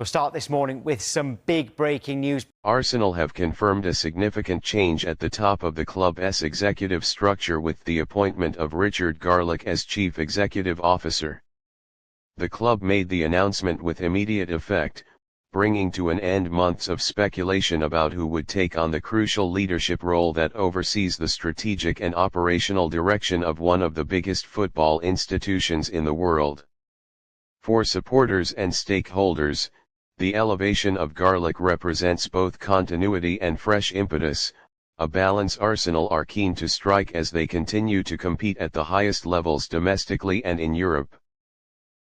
We'll start this morning with some big breaking news. Arsenal have confirmed a significant change at the top of the club's executive structure with the appointment of Richard Garlick as Chief Executive Officer. The club made the announcement with immediate effect, bringing to an end months of speculation about who would take on the crucial leadership role that oversees the strategic and operational direction of one of the biggest football institutions in the world. For supporters and stakeholders, the elevation of Garlick represents both continuity and fresh impetus, a balance Arsenal are keen to strike as they continue to compete at the highest levels domestically and in Europe.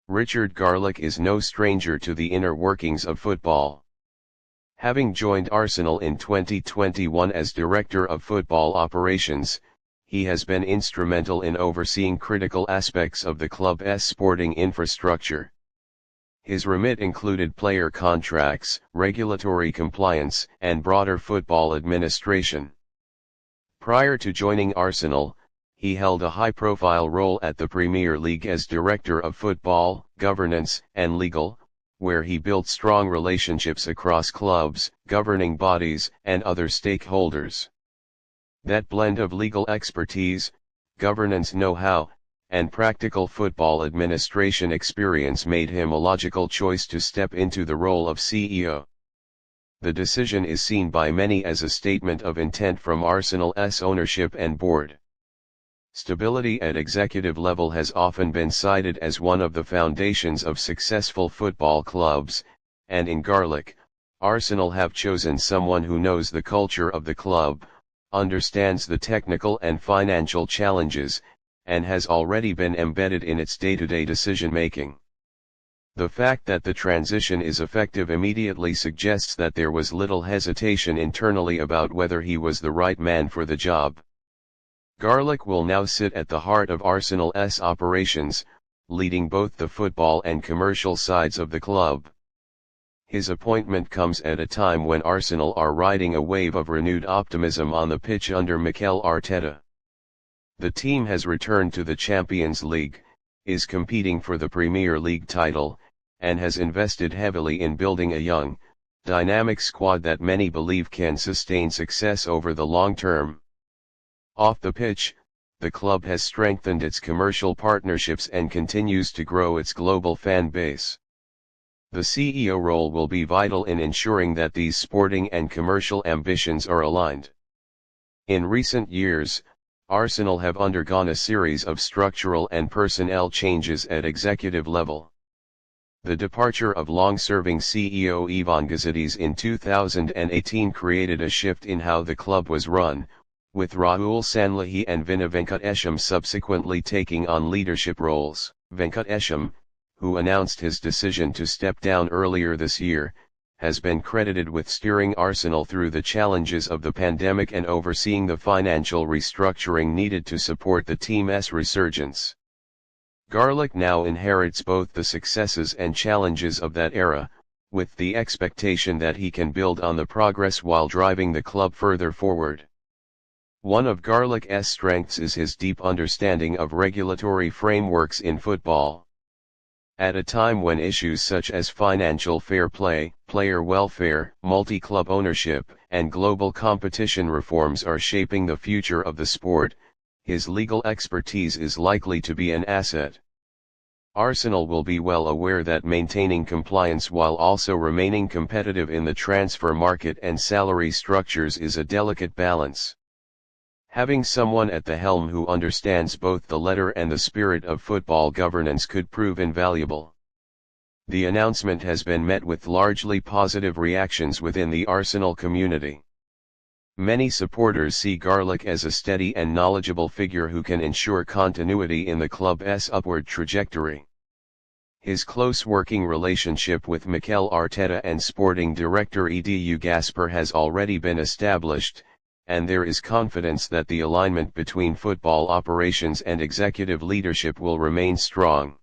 Richard Garlick is no stranger to the inner workings of football. Having joined Arsenal in 2021 as Director of Football Operations, he has been instrumental in overseeing critical aspects of the club's sporting infrastructure. His remit included player contracts, regulatory compliance, and broader football administration. Prior to joining Arsenal, he held a high-profile role at the Premier League as Director of Football, Governance, and Legal, where he built strong relationships across clubs, governing bodies, and other stakeholders. That blend of legal expertise, governance know-how, and practical football administration experience made him a logical choice to step into the role of CEO. The decision is seen by many as a statement of intent from Arsenal's ownership and board. Stability at executive level has often been cited as one of the foundations of successful football clubs, and in Garlick, Arsenal have chosen someone who knows the culture of the club, understands the technical and financial challenges, and has already been embedded in its day-to-day decision-making. The fact that the transition is effective immediately suggests that there was little hesitation internally about whether he was the right man for the job. Garlick will now sit at the heart of Arsenal's operations, leading both the football and commercial sides of the club. His appointment comes at a time when Arsenal are riding a wave of renewed optimism on the pitch under Mikel Arteta. The team has returned to the Champions League, is competing for the Premier League title, and has invested heavily in building a young, dynamic squad that many believe can sustain success over the long term. Off the pitch, the club has strengthened its commercial partnerships and continues to grow its global fan base. The CEO role will be vital in ensuring that these sporting and commercial ambitions are aligned. In recent years, Arsenal have undergone a series of structural and personnel changes at executive level. The departure of long-serving CEO Ivan Gazidis in 2018 created a shift in how the club was run, with Rahul Sanlahi and Vinay Venkatesham subsequently taking on leadership roles. Venkatesham, who announced his decision to step down earlier this year, has been credited with steering Arsenal through the challenges of the pandemic and overseeing the financial restructuring needed to support the team's resurgence. Garlick now inherits both the successes and challenges of that era, with the expectation that he can build on the progress while driving the club further forward. One of Garlick's strengths is his deep understanding of regulatory frameworks in football. At a time when issues such as financial fair play, player welfare, multi-club ownership, and global competition reforms are shaping the future of the sport, his legal expertise is likely to be an asset. Arsenal will be well aware that maintaining compliance while also remaining competitive in the transfer market and salary structures is a delicate balance. Having someone at the helm who understands both the letter and the spirit of football governance could prove invaluable. The announcement has been met with largely positive reactions within the Arsenal community. Many supporters see Garlick as a steady and knowledgeable figure who can ensure continuity in the club's upward trajectory. His close working relationship with Mikel Arteta and sporting director Edu Gaspar has already been established, and there is confidence that the alignment between football operations and executive leadership will remain strong.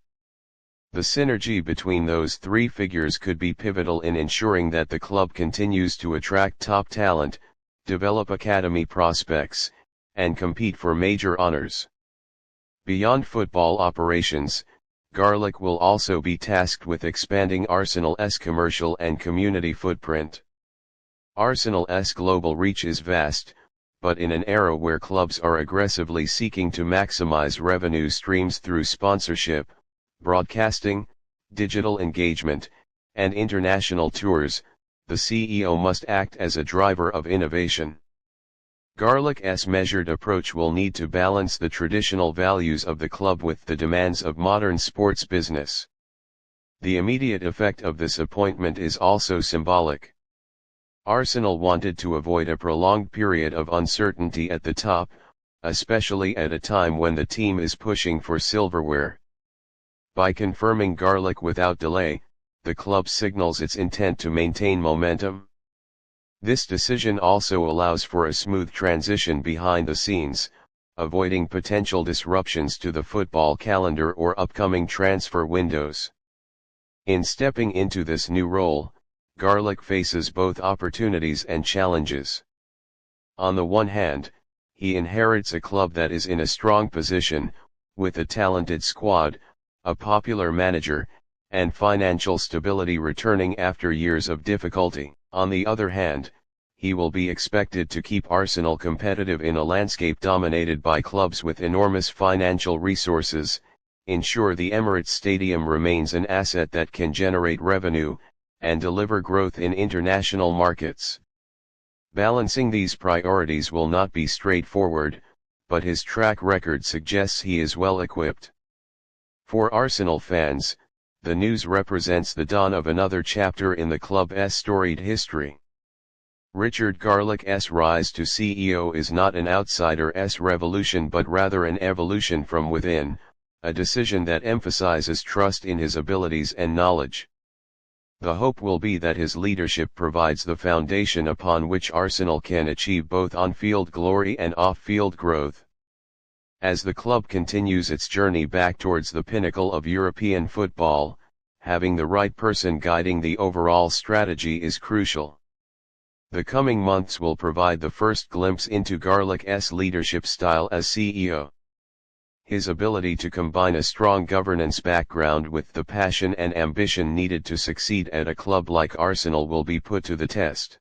The synergy between those three figures could be pivotal in ensuring that the club continues to attract top talent, develop academy prospects, and compete for major honors. Beyond football operations, Garlick will also be tasked with expanding Arsenal's commercial and community footprint. Arsenal's global reach is vast, but in an era where clubs are aggressively seeking to maximize revenue streams through sponsorship, broadcasting, digital engagement, and international tours, the CEO must act as a driver of innovation. Garlick's measured approach will need to balance the traditional values of the club with the demands of modern sports business. The immediate effect of this appointment is also symbolic. Arsenal wanted to avoid a prolonged period of uncertainty at the top, especially at a time when the team is pushing for silverware. By confirming Garlick without delay, the club signals its intent to maintain momentum. This decision also allows for a smooth transition behind the scenes, avoiding potential disruptions to the football calendar or upcoming transfer windows. In stepping into this new role, Garlick faces both opportunities and challenges. On the one hand, he inherits a club that is in a strong position, with a talented squad, a popular manager, and financial stability returning after years of difficulty. On the other hand, he will be expected to keep Arsenal competitive in a landscape dominated by clubs with enormous financial resources, ensure the Emirates Stadium remains an asset that can generate revenue, and deliver growth in international markets. Balancing these priorities will not be straightforward, but his track record suggests he is well equipped. For Arsenal fans, the news represents the dawn of another chapter in the club's storied history. Richard Garlick's rise to CEO is not an outsider's revolution but rather an evolution from within, a decision that emphasizes trust in his abilities and knowledge. The hope will be that his leadership provides the foundation upon which Arsenal can achieve both on-field glory and off-field growth. As the club continues its journey back towards the pinnacle of European football, having the right person guiding the overall strategy is crucial. The coming months will provide the first glimpse into Garlick's leadership style as CEO. His ability to combine a strong governance background with the passion and ambition needed to succeed at a club like Arsenal will be put to the test.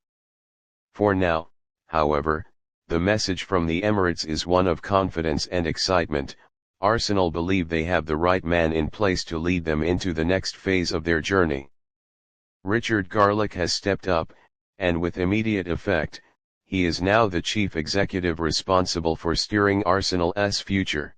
For now, however, the message from the Emirates is one of confidence and excitement. Arsenal believe they have the right man in place to lead them into the next phase of their journey. Richard Garlick has stepped up, and with immediate effect, he is now the chief executive responsible for steering Arsenal's future.